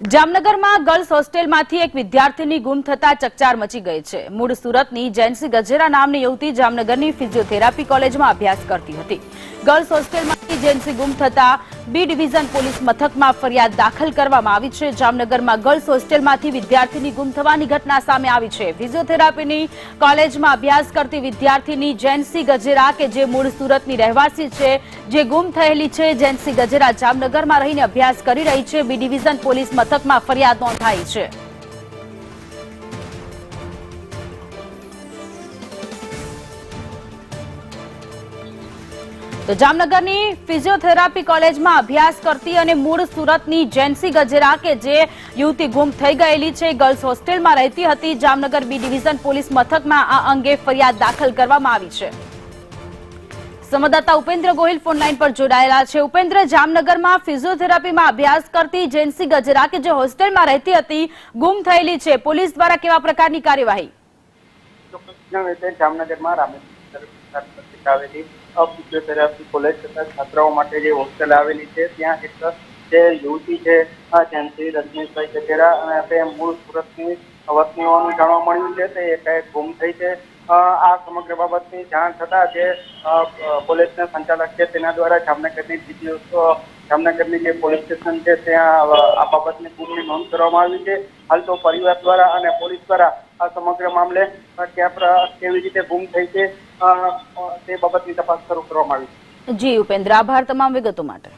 જામનગરમાં ગર્લ્સ હોસ્ટેલમાંથી એક વિદ્યાર્થીની ગુમ થતા ચકચાર મચી ગઈ છે। મૂળ સુરતની જેન્સી ગજેરા નામની યુવતી જામનગરની ફિઝિયોથેરાપી કોલેજમાં અભ્યાસ કરતી હતી। ગર્લ્સ હોસ્ટેલમાંથી જેન્સી ગુમ થતા બી ડિવિઝન પોલીસ મથકમાં ફરિયાદ દાખલ કરવામાં આવી છે। જામનગરમાં ગર્લ્સ હોસ્ટેલમાંથી વિદ્યાર્થીની ગુમ થવાની ઘટના સામે આવી છે। ફિઝિયોથેરાપીની કોલેજમાં અભ્યાસ કરતી વિદ્યાર્થીની જેન્સી ગજેરા કે જે મૂળ સુરતની રહેવાસી છે, જે ગુમ થયેલી છે। જેન્સી ગજેરા જામનગરમાં રહીને અભ્યાસ કરી રહી છે। બી ડિવિઝન પોલીસ મથકમાં ફરિયાદ નોંધાઈ છે। તો જામનગરની ફિઝિયોથેરાપી કોલેજમાં અભ્યાસ કરતી અને મૂળ સુરતની જેન્સી ગજેરા કે જે યુવતી ગુમ થઈ ગયેલી છે, ગર્લ્સ હોસ્ટેલમાં રહેતી હતી। જામનગર બી ડિવિઝન પોલીસ મથકમાં આ અંગે ફરિયાદ દાખલ કરવામાં આવી છે। સંવાદદાતા ઉપેન્દ્ર ગોહિલ ફોનલાઈન પર જોડાયેલા છે। ઉપેન્દ્ર, જામનગરમાં ફિઝિયોથેરાપીમાં અભ્યાસ કરતી જેન્સી ગજેરા કે જે હોસ્ટેલમાં રહેતી હતી, ગુમ થયેલી છે, પોલીસ દ્વારા કેવા પ્રકારની કાર્યવાહી? જામનગરમાં આવેલી ફિઝિયોથેરાપી કોલેજ તથા છાત્રાઓ માટે જે હોસ્ટેલ આવેલી છે, ત્યાં એક જે યુવતી છે જેન્સી રજનીશભાઈ ગજેરા અને તે મૂળ સુરતની વતની હોવાનું જાણવા મળ્યું છે, તે એકાએક ગુમ થઈ છે। આ સમગ્ર બાબતની જાણ થતાં જે કોલેજના સંચાલક છે તેના દ્વારા જામનગરની જે પોલીસ સ્ટેશન છે ત્યાં આ બાબતની ગુમની નોંધ કરવામાં આવી છે। હાલ તો પરિવાર દ્વારા અને પોલીસ દ્વારા આ સમગ્ર મામલે કેવી રીતે ગુમ થઈ છે તે બાબતની તપાસ શરૂ કરવામાં આવી છે। જી ઉપેન્દ્ર, આભાર તમામ વિગતો માટે।